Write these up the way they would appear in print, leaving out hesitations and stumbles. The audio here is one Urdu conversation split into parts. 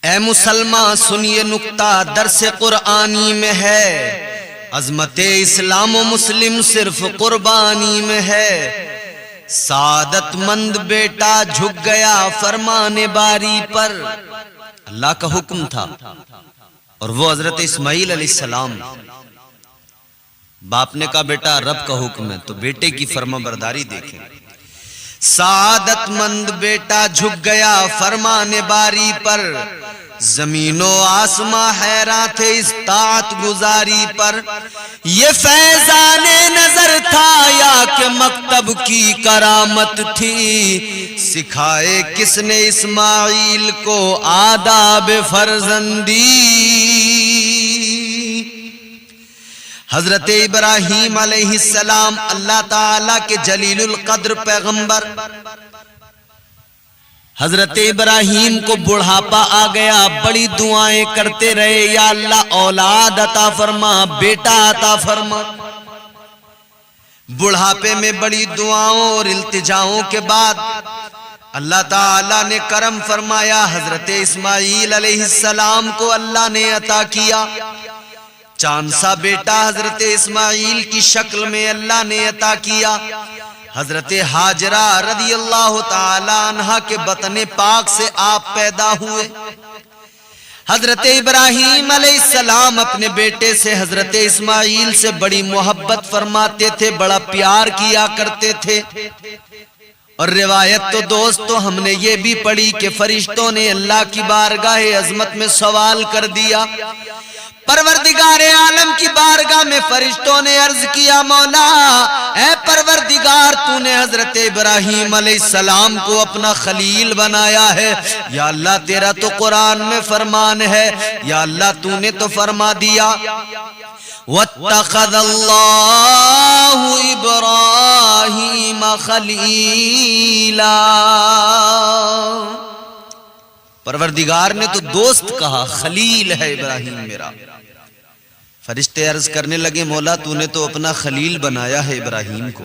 اے مسلمان سنیے نکتہ درس قرآنی میں ہے، عظمت اسلام و مسلم صرف قربانی میں ہے۔ سعادت مند بیٹا جھک گیا فرمان باری پر، اللہ کا حکم تھا اور وہ حضرت اسماعیل علیہ السلام، باپ نے کہا بیٹا رب کا حکم ہے تو بیٹے کی فرما برداری دیکھیں۔ سعادت مند بیٹا جھک گیا فرمان باری پر، زمین و آسماں حیراں تھے اس طاعت گزاری پر۔ یہ فیضان نظر تھا یا کہ مکتب کی کرامت تھی، سکھائے کس نے اسماعیل کو آداب فرزندی۔ حضرت ابراہیم علیہ السلام اللہ تعالیٰ کے جلیل القدر پیغمبر، حضرت ابراہیم کو بڑھاپا آ گیا، بڑی دعائیں کرتے رہے، یا اللہ اولاد عطا فرما، بیٹا عطا فرما۔ بڑھاپے میں بڑی دعاؤں اور التجاؤں کے بعد اللہ تعالیٰ نے کرم فرمایا، حضرت اسماعیل علیہ السلام کو اللہ نے عطا کیا۔ چاند سا بیٹا حضرت اسماعیل کی شکل میں اللہ نے عطا کیا۔ حضرت ہاجرہ رضی اللہ تعالی عنہا کے بطن پاک سے آپ پیدا ہوئے۔ حضرت ابراہیم علیہ السلام اپنے بیٹے سے حضرت اسماعیل سے بڑی محبت فرماتے تھے، بڑا پیار کیا کرتے تھے۔ اور روایت تو دوستو ہم نے یہ بھی پڑھی کہ فرشتوں نے اللہ کی بارگاہ عظمت میں سوال کر دیا، پروردگار عالم کی بارگاہ میں فرشتوں نے عرض کیا، مولا اے پروردگار تو نے حضرت ابراہیم علیہ السلام کو اپنا خلیل بنایا ہے، یا اللہ تیرا تو قرآن میں فرمان ہے، یا اللہ تو نے تو فرما دیا وَاتَّخَذَ اللَّهُ إِبْرَاهِيمَ خَلِيلًا۔ پروردگار نے تو دوست کہا، خلیل ہے ابراہیم میرا۔ فرشتے عرض کرنے لگے، مولا تو نے تو اپنا خلیل بنایا ہے ابراہیم کو۔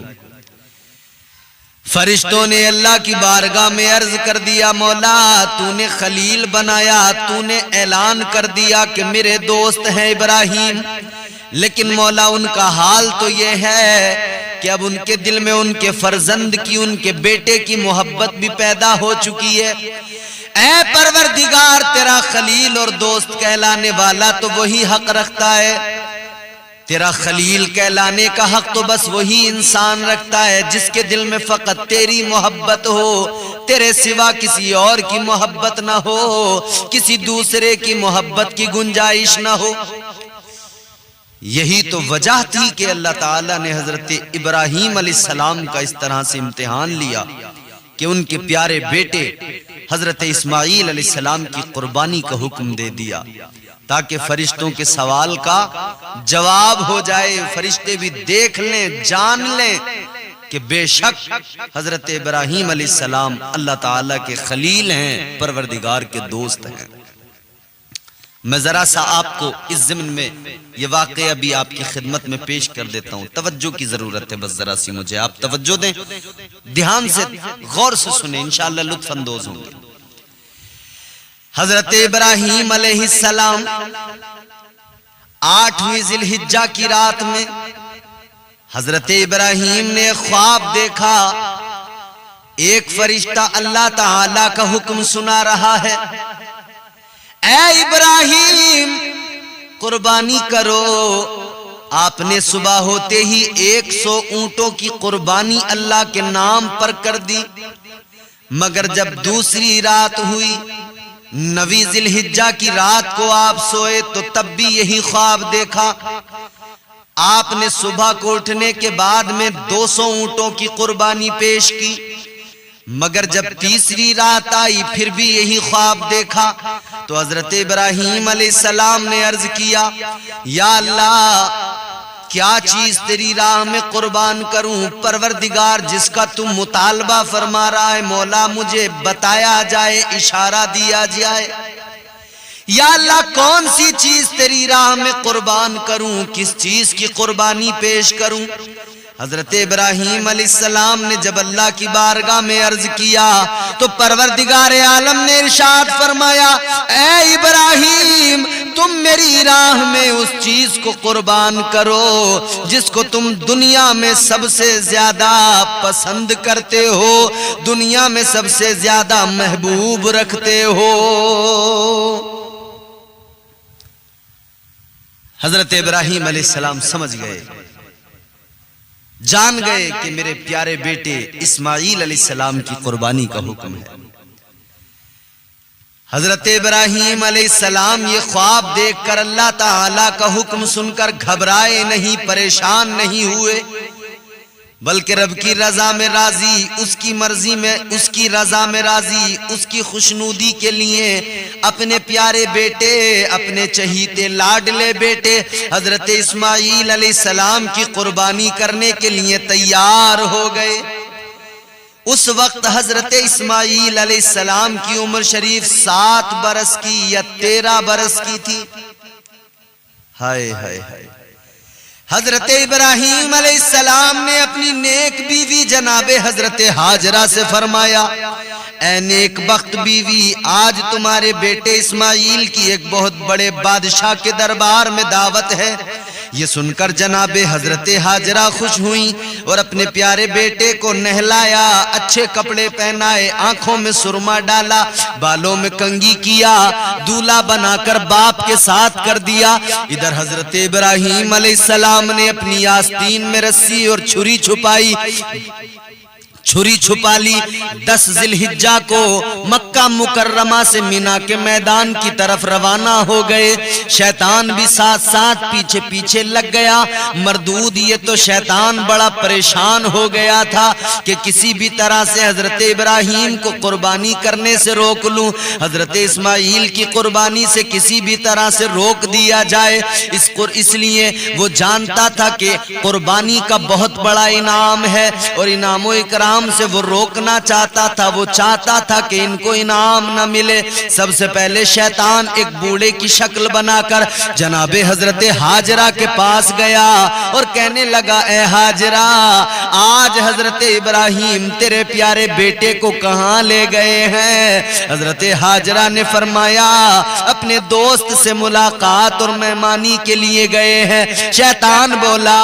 فرشتوں نے اللہ کی بارگاہ میں عرض کر دیا، مولا تو نے خلیل بنایا، تو نے اعلان کر دیا کہ میرے دوست ہیں ابراہیم، لیکن مولا ان کا حال تو یہ ہے کہ اب ان کے دل میں ان کے فرزند کی، ان کے بیٹے کی محبت بھی پیدا ہو چکی ہے۔ اے پروردگار تیرا خلیل اور دوست کہلانے والا تو وہی حق رکھتا ہے، تیرا خلیل کہلانے کا حق تو بس وہی انسان رکھتا ہے جس کے دل میں فقط تیری محبت ہو، تیرے سوا کسی اور کی محبت نہ ہو، کسی دوسرے کی محبت کی گنجائش نہ ہو۔ یہی تو وجہ تھی کہ اللہ تعالیٰ نے حضرت ابراہیم علیہ السلام کا اس طرح سے امتحان لیا کہ ان کے پیارے بیٹے حضرت اسماعیل علیہ السلام کی قربانی کا حکم دے دیا، تاکہ فرشتوں کے سوال کا جواب ہو جائے، فرشتے بھی دیکھ لیں، جان لیں کہ بے شک حضرت ابراہیم علیہ السلام اللہ تعالیٰ کے خلیل ہیں، پروردگار کے دوست ہیں۔ میں ذرا سا آپ کو اس ضمن میں یہ واقعہ بھی آپ کی خدمت میں پیش کر دیتا ہوں، توجہ کی ضرورت ہے، بس ذرا سی مجھے آپ توجہ دیں، دھیان سے غور سے سنیں، انشاءاللہ لطف اندوز ہوں گے۔ حضرت ابراہیم علیہ السلام 8ویں ذی الحجہ کی رات میں حضرت ابراہیم نے خواب دیکھا، ایک فرشتہ اللہ تعالی کا حکم سنا رہا ہے، اے ابراہیم قربانی کرو۔ آپ نے صبح ہوتے ہی 100 اونٹوں کی قربانی اللہ کے نام پر کر دی، مگر جب دوسری رات ہوئی، 9ویں ذی الحجہ کی رات کو آپ سوئے تو تب بھی یہی خواب دیکھا۔ آپ نے صبح کو اٹھنے کے بعد میں 200 اونٹوں کی قربانی پیش کی، مگر جب تیسری رات آئی پھر بھی یہی خواب دیکھا تو حضرت ابراہیم علیہ السلام نے عرض کیا، یا اللہ کیا چیز تیری راہ میں قربان کروں؟ پروردگار جس کا تم مطالبہ فرما رہا ہے مولا مجھے بتایا جائے، اشارہ دیا جائے۔ یا اللہ کون سی چیز تیری راہ میں قربان کروں، کس چیز کی قربانی پیش کروں؟ حضرت ابراہیم علیہ السلام نے جب اللہ کی بارگاہ میں عرض کیا تو پروردگار عالم نے ارشاد فرمایا، اے ابراہیم تم میری راہ میں اس چیز کو قربان کرو جس کو تم دنیا میں سب سے زیادہ پسند کرتے ہو، دنیا میں سب سے زیادہ محبوب رکھتے ہو۔ حضرت ابراہیم علیہ السلام سمجھ گئے، جان گئے کہ میرے پیارے بیٹے اسماعیل علیہ السلام کی قربانی کا حکم ہے۔ حضرت ابراہیم علیہ السلام یہ خواب دیکھ کر اللہ تعالی کا حکم سن کر گھبرائے نہیں، پریشان نہیں ہوئے، بلکہ رب کی رضا میں راضی، اس کی مرضی میں، اس کی رضا میں راضی، اس کی خوشنودی کے لیے اپنے پیارے بیٹے، اپنے چہیتے لاڈلے بیٹے حضرت اسماعیل علیہ السلام کی قربانی کرنے کے لیے تیار ہو گئے۔ اس وقت حضرت اسماعیل علیہ السلام کی عمر شریف 7 برس کی یا 13 برس کی تھی۔ ہائے ہائے ہائے۔ حضرت ابراہیم علیہ السلام نے اپنی نیک بیوی جناب حضرت ہاجرہ سے فرمایا، اے نیک بخت بیوی، آج تمہارے بیٹے اسماعیل کی ایک بہت بڑے بادشاہ کے دربار میں دعوت ہے۔ یہ سن کر جناب حضرت ہاجرہ خوش ہوئیں اور اپنے پیارے بیٹے کو نہلایا، اچھے کپڑے پہنائے، آنکھوں میں سرما ڈالا، بالوں میں کنگھی کیا، دولہا بنا کر باپ کے ساتھ کر دیا۔ ادھر حضرت ابراہیم علیہ السلام نے اپنی آستین میں رسی اور چھری چھپائی، چھری چھپا لی۔ 10 ذی الحجہ کو مکہ مکرمہ سے مینا کے میدان کی طرف روانہ ہو گئے۔ شیطان بھی ساتھ ساتھ پیچھے پیچھے لگ گیا۔ مردود یہ تو شیطان بڑا پریشان ہو گیا تھا کہ کسی بھی طرح سے حضرت ابراہیم کو قربانی کرنے سے روک لوں، حضرت اسماعیل کی قربانی سے کسی بھی طرح سے روک دیا جائے۔ اس لیے وہ جانتا تھا کہ قربانی کا بہت بڑا انعام ہے اور انعام و اکرام سے وہ روکنا چاہتا تھا۔ وہ چاہتا تھا کہ ان کو انعام نہ ملے۔ سب سے پہلے شیطان ایک بوڑھے کی شکل بنا کر جناب حضرت ہاجرہ کے پاس گیا اور کہنے لگا، اے ہاجرہ، آج حضرت ابراہیم تیرے پیارے بیٹے کو کہاں لے گئے ہیں؟ حضرت ہاجرہ نے فرمایا، اپنے دوست سے ملاقات اور مہمانی کے لیے گئے ہیں۔ شیطان بولا،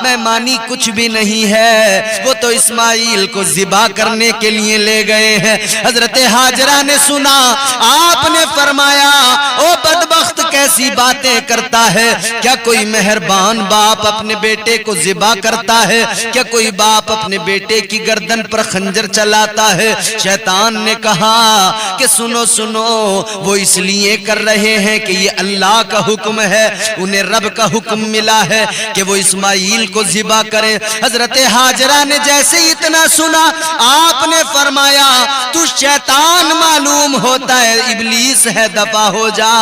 مہمانی کچھ بھی نہیں ہے، وہ تو اسماعیل کو ذبح کرنے کے لیے لے گئے ہیں۔ حضرت ہاجرہ نے سنا، آپ نے فرمایا، او بدبخت کیسی باتیں کرتا ہے؟ کیا کوئی مہربان باپ اپنے بیٹے کو ذبح کرتا ہے؟ کیا کوئی باپ اپنے بیٹے کی گردن پر خنجر چلاتا ہے؟ شیطان نے کہا کہ سنو سنو، وہ اس لیے کر رہے ہیں کہ یہ اللہ کا حکم ہے، انہیں رب کا حکم ملا ہے کہ وہ اسماعیل کو ذبح کریں۔ حضرت ہاجرہ نے جیسے ہی اتنا سنا، آپ نے فرمایا، تو شیطان معلوم ہوتا ہے، ابلیس ہے، دفع ہو جا،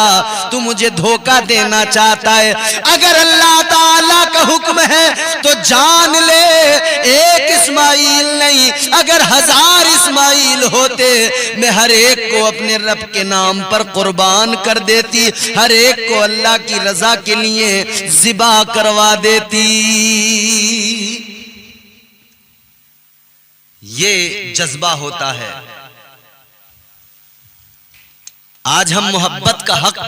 تو مجھے دھوکہ دینا چاہتا ہے۔ اگر اللہ تعالیٰ کا حکم ہے تو جان لے، ایک اسماعیل نہیں، اگر 1000 اسماعیل ہوتے، میں ہر ایک کو اپنے رب کے نام پر قربان کر دیتی، ہر ایک کو اللہ کی رضا کے لیے ذبح کروا دیتی۔ یہ جذبہ ہوتا ہے۔ آج ہم محبت کا حق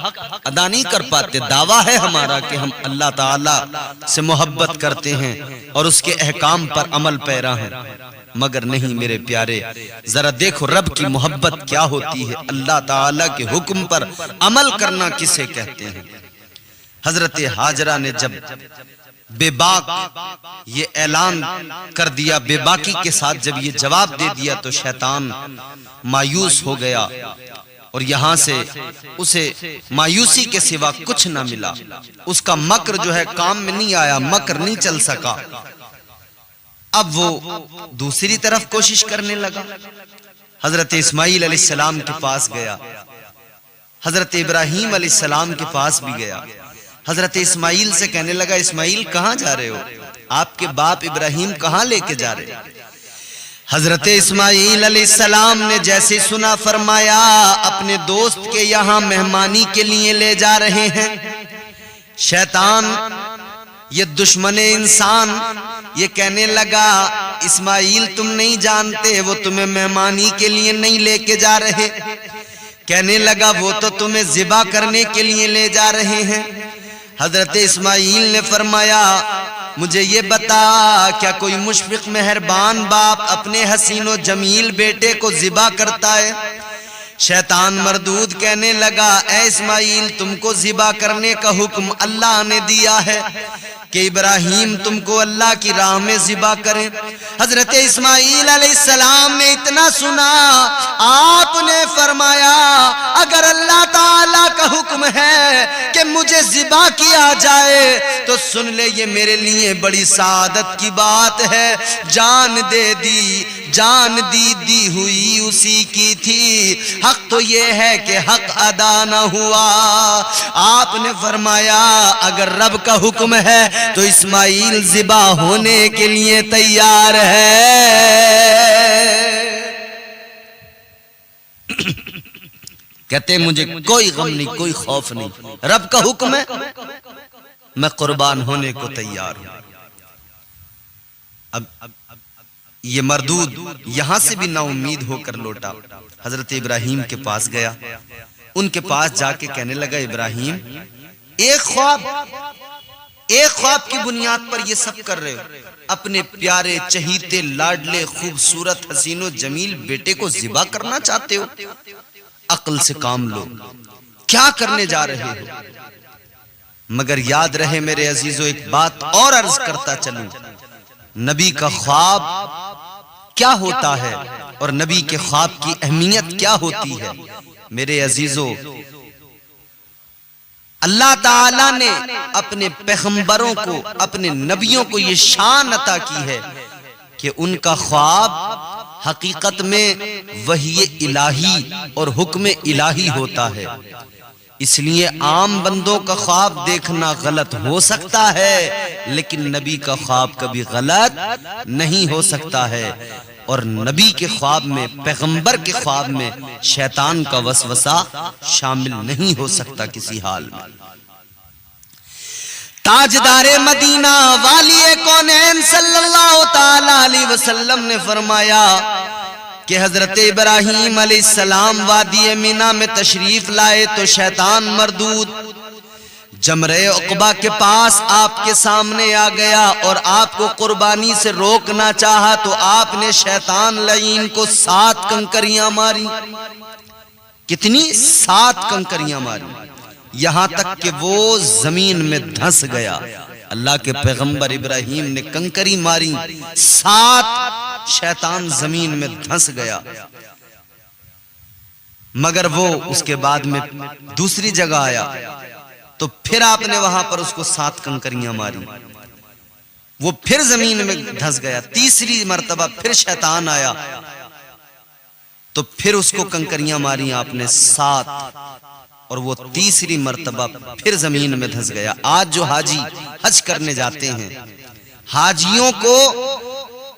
ادا نہیں کر پاتے۔ دعویٰ ہے ہمارا کہ ہم اللہ تعالی سے محبت کرتے ہیں اور اس کے احکام پر عمل پیرا ہیں، مگر نہیں میرے پیارے، ذرا دیکھو رب کی محبت کیا ہوتی ہے، اللہ تعالی کے حکم پر عمل کرنا کسے کہتے ہیں۔ حضرت ہاجرہ نے جب بے باک یہ اعلان کر دیا، بے باکی کے ساتھ جب یہ جواب دے دیا تو شیطان مایوس ہو گیا اور یہاں سے اسے مایوسی کے سوا کچھ نہ ملا۔ اس کا مکر جو ہے کام میں نہیں آیا، مکر نہیں چل سکا۔ اب وہ دوسری طرف کوشش کرنے لگا، حضرت اسماعیل علیہ السلام کے پاس گیا، حضرت ابراہیم علیہ السلام کے پاس بھی گیا۔ حضرت اسماعیل سے کہنے لگا، اسماعیل کہاں جا رہے ہو؟ آپ کے باپ ابراہیم کہاں لے کے جا رہے؟ حضرت اسماعیل علیہ السلام نے جیسے سنا فرمایا، اپنے دوست کے یہاں مہمانی کے لیے لے جا رہے ہیں۔ شیطان یہ دشمن انسان یہ کہنے لگا اسماعیل تم نہیں جانتے وہ تمہیں مہمانی کے لیے نہیں لے کے جا رہے. کہنے لگا وہ تو تمہیں ذبح کرنے کے لیے لے جا رہے ہیں. حضرت اسماعیل نے فرمایا مجھے یہ بتا کیا کوئی مشفق مہربان باپ اپنے حسین و جمیل بیٹے کو ذبح کرتا ہے؟ شیطان مردود کہنے لگا اے اسماعیل تم کو ذبح کرنے کا حکم اللہ نے دیا ہے کہ ابراہیم تم کو اللہ کی راہ میں ذبح کریں. حضرت اسماعیل علیہ السلام نے اتنا سنا, آپ نے فرمایا اگر اللہ تعالیٰ کا حکم ہے کہ مجھے ذبح کیا جائے تو سن لے یہ میرے لیے بڑی سعادت کی بات ہے. جان دے دی, جان دی ہوئی اسی کی تھی, حق تو یہ ہے کہ حق ادا نہ ہوا. آپ نے فرمایا اگر رب کا حکم ہے تو اسماعیل ذبح ہونے کے لیے تیار ہے. کہتے مجھے کوئی غم نہیں, کوئی خوف نہیں, رب کا حکم ہے میں قربان ہونے کو تیار ہوں. اب یہ مردود یہاں سے بھی نا امید ہو کر لوٹا, حضرت ابراہیم کے پاس گیا. ان کے پاس جا کے کہنے لگا ابراہیم ایک خواب کی بنیاد پر یہ سب کر رہے ہو, اپنے پیارے چہیتے لاڈلے خوبصورت حسین و جمیل بیٹے کو ذبح کرنا چاہتے ہو؟ عقل سے کام لو, کیا کرنے جا رہے ہو؟ مگر یاد رہے میرے عزیزو ایک بات اور عرض کرتا چلوں, نبی کا خواب کیا ہوتا ہے اور نبی کے خواب کی اہمیت کیا ہوتی ہے. میرے عزیزو اللہ تعالیٰ نے اپنے پیغمبروں کو, اپنے نبیوں کو یہ شان عطا کی ہے کہ ان کا خواب حقیقت میں وحی الہی اور حکم الہی ہوتا ہے. اس لیے عام بندوں کا خواب دیکھنا غلط ہو سکتا ہے لیکن نبی کا خواب کبھی غلط نہیں ہو سکتا ہے. اور نبی کے خواب میں, پیغمبر کے خواب میں شیطان کا وسوسہ شامل نہیں ہو سکتا کسی حال میں. تاجدار مدینہ والی کونین صلی اللہ تعالی علیہ وسلم نے فرمایا کہ حضرت ابراہیم علیہ السلام وادی مینا میں تشریف لائے تو شیطان مردود جمرہ عقبہ کے پاس آپ کے سامنے آ گیا اور آپ کو قربانی سے روکنا چاہا تو آپ نے شیطان لعین کو 7 کنکریاں ماری. کتنی؟ 7 کنکریاں ماری, یہاں تک کہ وہ زمین میں دھس گیا. اللہ کے پیغمبر ابراہیم نے کنکری ماری, 7 شیطان زمین میں دھس گیا. مگر وہ اس کے بعد میں دوسری جگہ آیا تو پھر آپ نے وہاں پر اس کو 7 کنکریاں ماری, وہ پھر زمین میں دھس گیا. تیسری مرتبہ پھر شیطان آیا تو پھر اس کو کنکریاں ماری آپ نے 7 اور وہ تیسری مرتبہ پھر زمین میں دھس گیا. آج جو حاجی حج کرنے جاتے ہیں, حاجیوں کو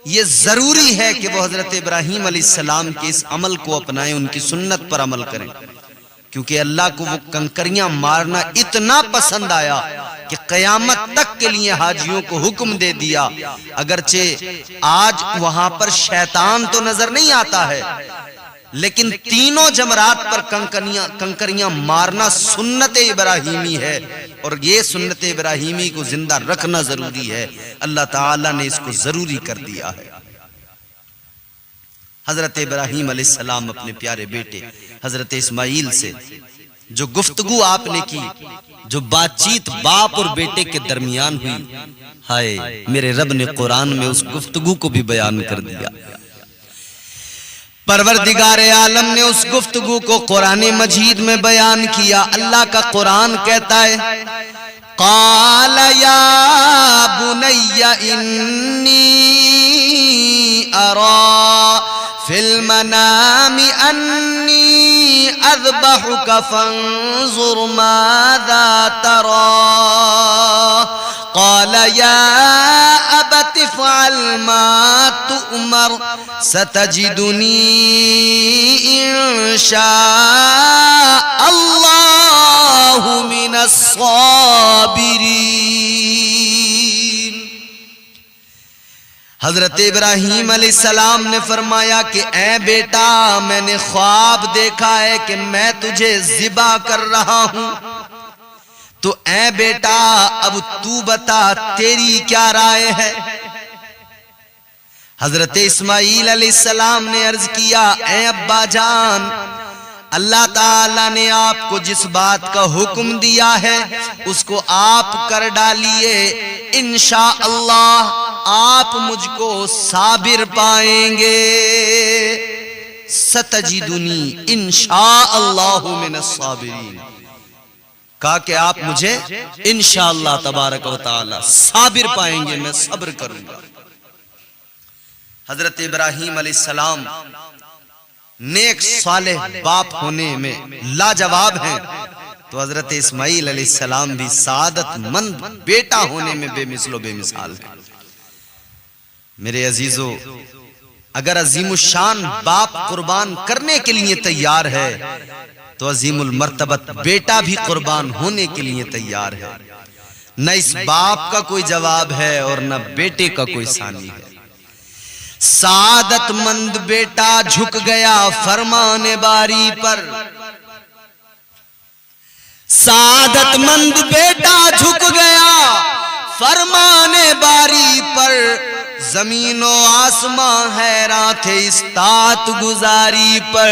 یہ ضروری ہے کہ وہ حضرت ابراہیم علیہ السلام کے اس عمل کو اپنائیں, ان کی سنت پر عمل کریں, کیونکہ اللہ کو وہ کنکریاں مارنا اتنا پسند آیا کہ قیامت تک کے لیے حاجیوں کو حکم دے دیا. اگرچہ آج وہاں پر شیطان تو نظر نہیں آتا ہے لیکن تینوں جمرات پر کنکریاں مارنا سنت ابراہیمی ہے اور یہ سنت ابراہیمی کو زندہ رکھنا ضروری ہے. اللہ تعالیٰ نے اس کو ضروری کر دیا ہے. حضرت ابراہیم علیہ السلام اپنے پیارے بیٹے حضرت اسماعیل سے جو گفتگو آپ نے کی, جو بات چیت باپ اور بیٹے کے درمیان ہوئی, ہائے میرے رب نے قرآن میں اس گفتگو کو بھی بیان کر دیا. پروردگار عالم نے اس گفتگو کو قرآن مجید میں بیان کیا. اللہ کا قرآن کہتا ہے قال یا بنی انی ارا فی المنام انی اذبحک فانظر ماذا ترى قال یا ابت افعل ما تؤمر ستجدنی ان شاء اللہ من الصابرین. حضرت ابراہیم علیہ السلام نے فرمایا کہ اے بیٹا میں نے خواب دیکھا ہے کہ میں تجھے ذبح کر رہا ہوں، تو اے بیٹا اب تو بتا تیری کیا رائے ہے؟ حضرت اسماعیل علیہ السلام نے عرض کیا اے ابا جان، اللہ تعالیٰ نے آپ کو جس بات کا حکم دیا ہے اس کو آپ کر ڈالیے، انشاءاللہ آپ مجھ کو صابر پائیں گے، ستجدنی انشاءاللہ من الصابرین، کہا کہ آپ مجھے انشاءاللہ تبارک و تعالی صابر پائیں گے، میں صبر کروں گا۔ حضرت ابراہیم علیہ السلام نیک صالح باپ ہونے میں لاجواب ہیں، تو حضرت اسماعیل علیہ السلام بھی سعادت مند بیٹا ہونے میں بے مثل و بے مثال ہیں۔ میرے عزیزو، اگر عظیم الشان باپ قربان کرنے کے لیے تیار ہے تو عظیم المرتبت بیٹا بھی قربان ہونے کے لیے تیار ہے۔ نہ اس باپ کا کوئی جواب ہے اور نہ بیٹے کا کوئی ثانی ہے۔ سعادت مند بیٹا جھک گیا فرمان باری پر، سعادت مند بیٹا جھک گیا فرمان باری پر، زمین و آسمان حیران تھے اس طاعت گزاری پر۔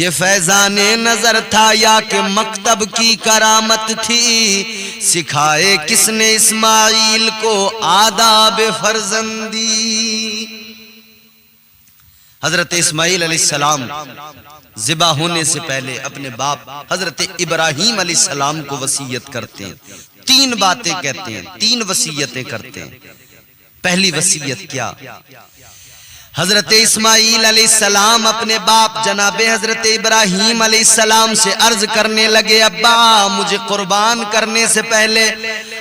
یہ فیضان نظر تھا یا کہ مکتب کی کرامت تھی، سکھائے کس نے اسماعیل کو آداب فرزندی۔ حضرت اسماعیل علیہ السلام ذبح ہونے سے پہلے اپنے باپ حضرت ابراہیم علیہ السلام کو وصیت کرتے ہیں، تین باتیں کہتے ہیں، تین وصیتیں کرتے ہیں۔ پہلی وصیت کیا؟ حضرت اسماعیل علیہ السلام اپنے باپ جناب حضرت ابراہیم علیہ السلام سے عرض کرنے لگے ابا مجھے قربان کرنے سے پہلے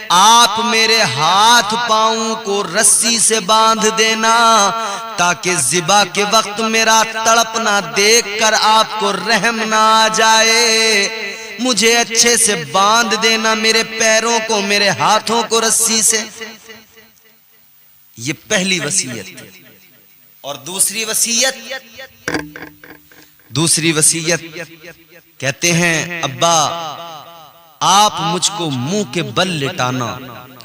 آپ میرے ہاتھ پاؤں کو رسی سے باندھ دینا تاکہ ذبح کے وقت میرا تڑپنا دیکھ کر آپ کو رحم نہ آ جائے، مجھے اچھے سے باندھ دینا میرے پیروں کو میرے ہاتھوں کو رسی سے۔ یہ پہلی وصیت۔ اور دوسری وصیت کہتے ہیں ابا آپ مجھ کو منہ کے بل لٹانا،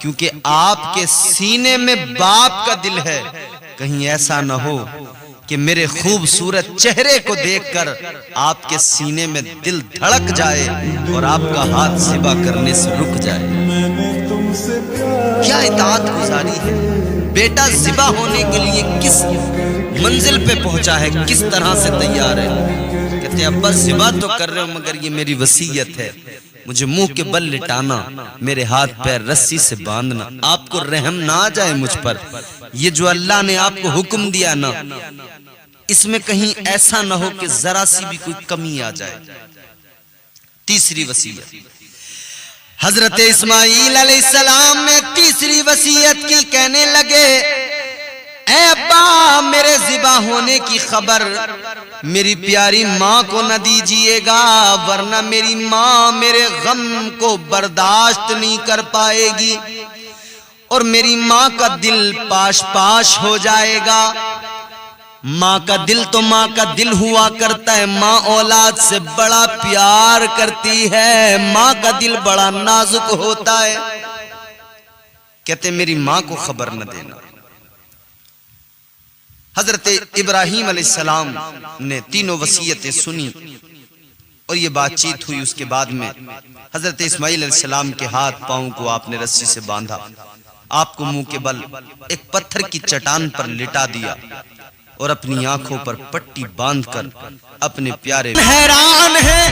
کیونکہ آپ کے سینے میں باپ کا دل ہے، کہیں ایسا نہ ہو کہ میرے خوبصورت چہرے کو دیکھ کر آپ کے سینے میں دل دھڑک جائے اور آپ کا ہاتھ ذبح کرنے سے رک جائے۔ کیا اطاعت گزاری ہے! بیٹا ذبح ہونے کے لیے کس منزل پہ پہنچا ہے، کس طرح سے تیار ہے۔ کہتے ہیں ابا ذبح تو کر رہے ہو مگر یہ میری وصیت ہے، مجھے منہ کے بل لٹانا، میرے ہاتھ پیر رسی سے باندھنا، آپ کو رحم نہ آ جائے مجھ پر۔ یہ جو اللہ نے آپ کو حکم دیا نا، اس میں کہیں ایسا نہ ہو کہ ذرا سی بھی کوئی کمی آ جائے۔ تیسری وصیت حضرت اسماعیل علیہ السلام نے تیسری وصیت کی، کہنے لگے اے ابا میرے ذبح ہونے کی خبر میری پیاری ماں کو نہ دیجیے گا، ورنہ میری ماں میرے غم کو برداشت نہیں کر پائے گی اور میری ماں کا دل پاش پاش ہو جائے گا۔ ماں کا دل تو ماں کا دل ہوا کرتا ہے، ماں اولاد سے بڑا پیار کرتی ہے، ماں کا دل بڑا نازک ہوتا ہے۔ کہتے میری ماں کو خبر نہ دینا۔ حضرت ابراہیم علیہ السلام نے تینوں وصیتیں سنی اور یہ بات چیت ہوئی۔ اس کے بعد میں حضرت اسماعیل علیہ السلام کے ہاتھ پاؤں کو آپ نے رسی سے باندھا، آپ کو منہ کے بل ایک پتھر کی چٹان پر لٹا دیا اور اپنی آنکھوں پر پٹی باندھ کر اپنے پیارے حیران ہے۔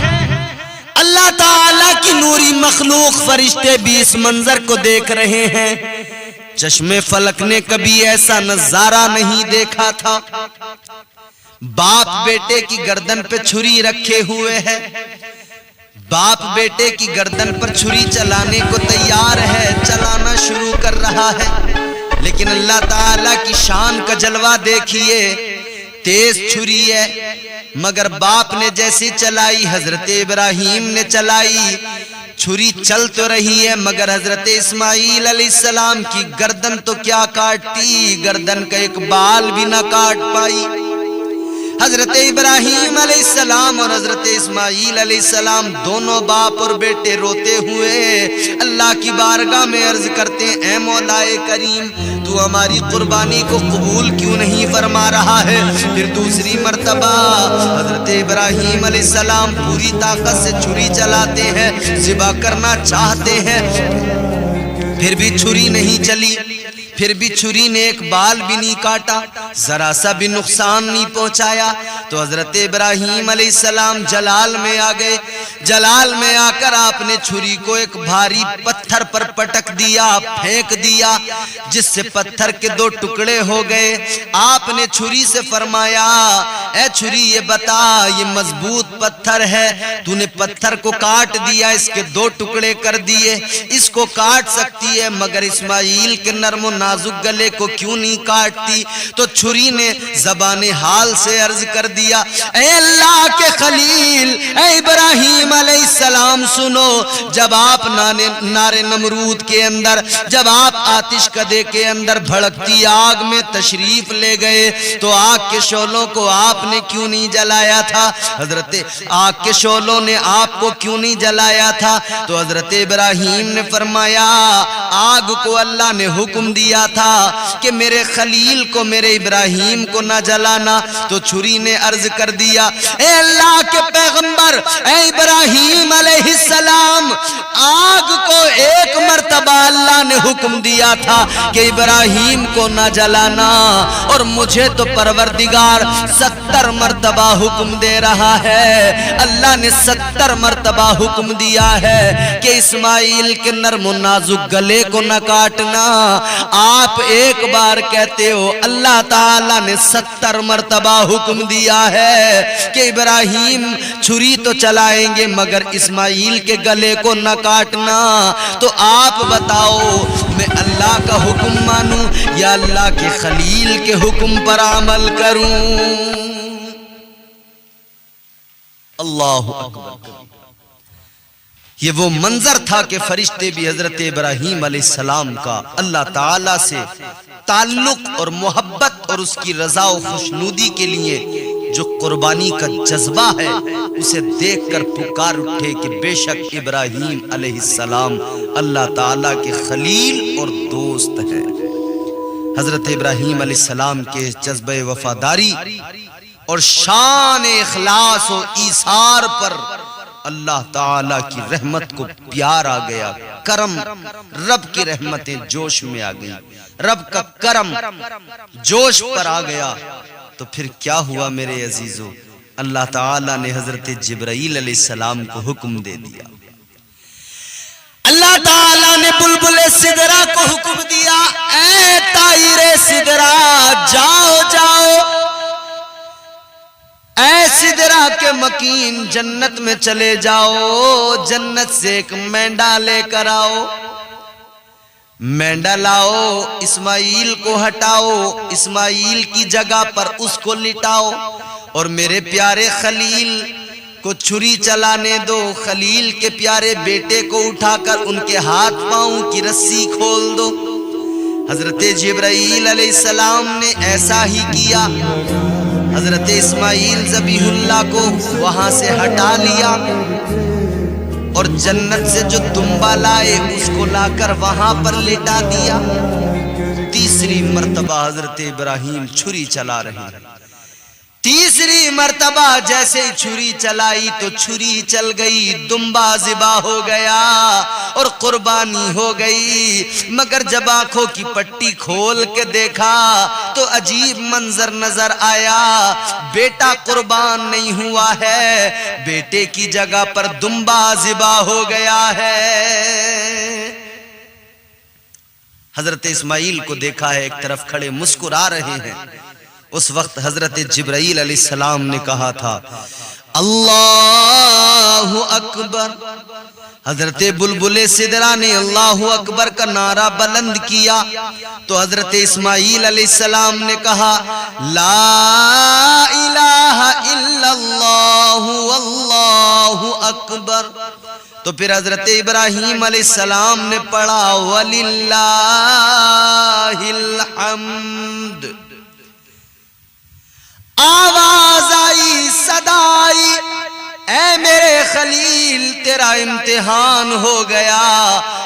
اللہ تعالیٰ کی نوری مخلوق فرشتے بھی اس منظر کو دیکھ رہے ہیں۔ چشم فلک نے کبھی ایسا نظارہ نہیں دیکھا تھا۔ باپ بیٹے کی گردن پہ چھری رکھے ہوئے ہے، باپ بیٹے کی گردن پر چھری چلانے کو تیار ہے، چلانا شروع کر رہا ہے، لیکن اللہ تعالیٰ کی شان کا جلوہ دیکھیے، تیز چھری ہے مگر باپ نے جیسی چلائی حضرت ابراہیم نے چلائی، چھری چل تو رہی ہے مگر حضرت اسماعیل علیہ السلام کی گردن تو کیا کاٹتی، گردن کا ایک بال بھی نہ کاٹ پائی۔ حضرت ابراہیم علیہ السلام اور حضرت اسماعیل علیہ السلام دونوں باپ اور بیٹے روتے ہوئے اللہ کی بارگاہ میں عرض کرتے ہیں، اے مولا کریم، تو ہماری قربانی کو قبول کیوں نہیں فرما رہا ہے؟ پھر دوسری مرتبہ حضرت ابراہیم علیہ السلام پوری طاقت سے چھری چلاتے ہیں، ذبح کرنا چاہتے ہیں، پھر بھی چھری نہیں چلی، پھر بھی چھری نے ایک بال بھی نہیں کاٹا، ذرا سا بھی نقصان نہیں پہنچایا۔ تو حضرت ابراہیم علیہ السلام جلال میں آ گئے، جلال میں آ کر آپ نے چھری کو ایک بھاری پتھر پر پٹک دیا، پھینک دیا، جس سے پتھر کے دو ٹکڑے ہو گئے۔ آپ نے چھری سے فرمایا، اے چھری یہ بتا، یہ مضبوط پتھر ہے، تو نے پتھر کو کاٹ دیا، اس کے دو ٹکڑے کر دیے، اس کو کاٹ سکتی ہے مگر اسماعیل کے نرم و نازک گلے کو کیوں نہیں کاٹتی؟ تو چھری نے زبان حال سے عرض کر دیا، اے اللہ کے خلیل، اے ابراہیم علیہ السلام سنو، جب آپ نار نمرود کے اندر، جب آپ آتش کدے کے اندر بھڑکتی آگ میں تشریف لے گئے تو آگ کے شعلوں کو آپ نے کیوں نہیں جلایا تھا؟ حضرت آگ کے شعلوں نے آپ کو کیوں نہیں جلایا تھا؟ تو حضرت ابراہیم نے فرمایا، آگ کو اللہ نے حکم دیا تھا کہ میرے خلیل کو، میرے ابراہیم کو نہ جلانا۔ تو چھری نے عرض کر دیا، اے اللہ کے پیغمبر، اے ابراہیم علیہ السلام، آگ کو ایک مرتبہ اللہ نے حکم دیا تھا کہ ابراہیم کو نہ جلانا، اور مجھے تو پروردگار 70 مرتبہ حکم دے رہا ہے، اللہ نے 70 مرتبہ حکم دیا ہے کہ اسماعیل کے نرم و نازک گلے کو نہ کاٹنا۔ آپ ایک بار کہتے ہو، اللہ تعالیٰ نے 70 مرتبہ حکم دیا ہے کہ ابراہیم چھری تو چلائیں گے مگر اسماعیل کے گلے کو نہ کاٹنا۔ تو آپ بتاؤ، میں اللہ کا حکم مانوں یا اللہ کے خلیل کے حکم پر عمل کروں؟ اللہ اکبر۔ یہ وہ منظر تھا کہ فرشتے بھی حضرت ابراہیم علیہ السلام کا اللہ تعالیٰ سے تعلق اور محبت اور اس کی رضا و خوشنودی کے لیے جو قربانی کا جذبہ ہے، اسے دیکھ کر پکار اٹھے کہ بے شک ابراہیم علیہ السلام اللہ تعالیٰ کے خلیل اور دوست ہیں۔ حضرت ابراہیم علیہ السلام کے جذبہ وفاداری اور شان اخلاص و ایثار پر اللہ تعالیٰ کی رحمت کو پیار آ گیا، کرم، رب کی رحمتیں جوش میں آ گئی، رب کا کرم جوش پر آ گیا۔ تو پھر کیا ہوا میرے عزیزو؟ اللہ تعالیٰ نے حضرت جبرائیل علیہ السلام کو حکم دے دیا، اللہ تعالیٰ نے بلبل سدرہ کو حکم دیا، اے طائر سدرہ جاؤ جاؤ، اے سدرہ کے مکین جنت میں چلے جاؤ، جنت سے ایک مینڈا لے کر آؤ، مینڈا لاؤ، اسماعیل کو ہٹاؤ، اسماعیل کی جگہ پر اس کو لٹاؤ، اور میرے پیارے خلیل کو چھری چلانے دو، خلیل کے پیارے بیٹے کو اٹھا کر ان کے ہاتھ پاؤں کی رسی کھول دو۔ حضرت جبرائیل علیہ السلام نے ایسا ہی کیا، حضرت اسماعیل ذبیح اللہ کو وہاں سے ہٹا لیا، اور جنت سے جو دمبا لائے اس کو لا کر وہاں پر لٹا دیا۔ تیسری مرتبہ حضرت ابراہیم چھری چلا رہے ہیں، تیسری مرتبہ جیسے چھری چلائی تو چھری چل گئی، دمبا ذبح ہو گیا اور قربانی ہو گئی۔ مگر جب آنکھوں کی پٹی کھول کے دیکھا تو عجیب منظر نظر آیا، بیٹا قربان نہیں ہوا ہے، بیٹے کی جگہ پر دمبا ذبح ہو گیا ہے۔ حضرت اسماعیل کو دیکھا ہے، ایک طرف کھڑے مسکرا رہے ہیں۔ اس وقت حضرت جبرائیل علیہ السلام نے کہا تھا، اللہ اکبر۔ حضرت بلبل سدرہ نے اللہ اکبر کا نعرہ بلند کیا تو حضرت اسماعیل علیہ السلام نے کہا، لا الہ الا اللہ واللہ اکبر۔ تو پھر حضرت ابراہیم علیہ السلام نے پڑھا وَلِلَّهِ الْحَمْدِ. آواز آئی، صدا آئی، اے میرے خلیل تیرا امتحان ہو گیا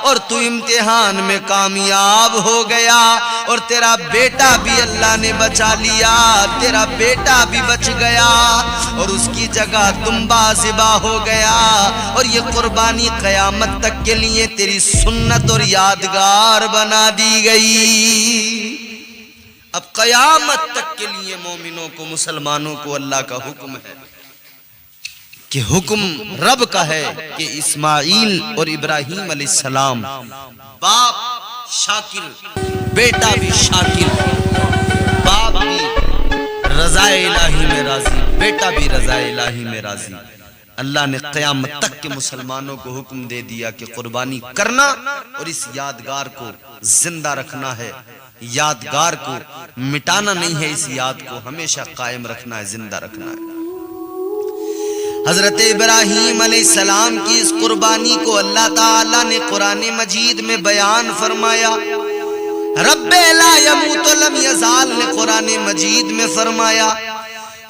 اور تو امتحان میں کامیاب ہو گیا، اور تیرا بیٹا بھی اللہ نے بچا لیا، تیرا بیٹا بھی بچ گیا اور اس کی جگہ دمبا ذبح ہو گیا، اور یہ قربانی قیامت تک کے لیے تیری سنت اور یادگار بنا دی گئی۔ اب قیامت تک کے لیے مومنوں کو، مسلمانوں کو اللہ کا حکم ہے کہ حکم رب کا ہے کہ اسماعیل اور ابراہیم علیہ السلام باپ شاکر، بیٹا بھی شاکر، باپ بھی رضا الہی میں راضی، بیٹا بھی رضا الہی میں راضی۔ اللہ نے قیامت تک کے مسلمانوں کو حکم دے دیا کہ قربانی کرنا اور اس یادگار کو زندہ رکھنا ہے، یادگار کو مٹانا نہیں ہے، اس یاد کو ہمیشہ قائم رکھنا ہے، زندہ رکھنا ہے۔ حضرت ابراہیم علیہ السلام کی اس قربانی کو اللہ تعالیٰ نے قرآن مجید میں بیان فرمایا۔ رب لا يموت لم يزال نے قرآن مجید میں فرمایا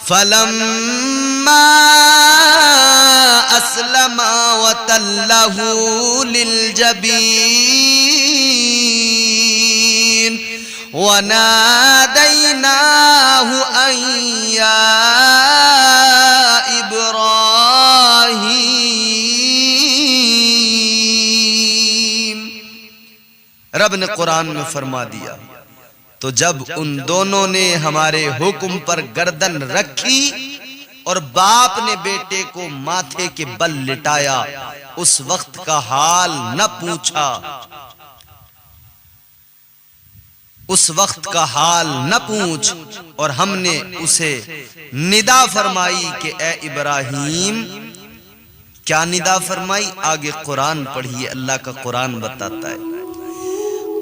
فَلَمَّا أَسْلَمَ وَتَلَّهُ لِلْجَبِينِ وَنَادَيْنَاهُ أَن يَا إِبْرَاهِيمُ۔ رب نے قرآن میں فرما دیا تو جب ان دونوں نے ہمارے حکم پر گردن رکھی اور باپ نے بیٹے کو ماتھے کے بل لٹایا، اس وقت کا حال نہ پوچھا، اس وقت کا حال نہ پوچھ، اور ہم نے اسے ندا فرمائی کہ اے ابراہیم۔ کیا ندا فرمائی؟ آگے قرآن پڑھیے، اللہ کا قرآن بتاتا ہے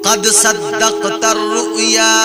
قد صدقت الرؤيا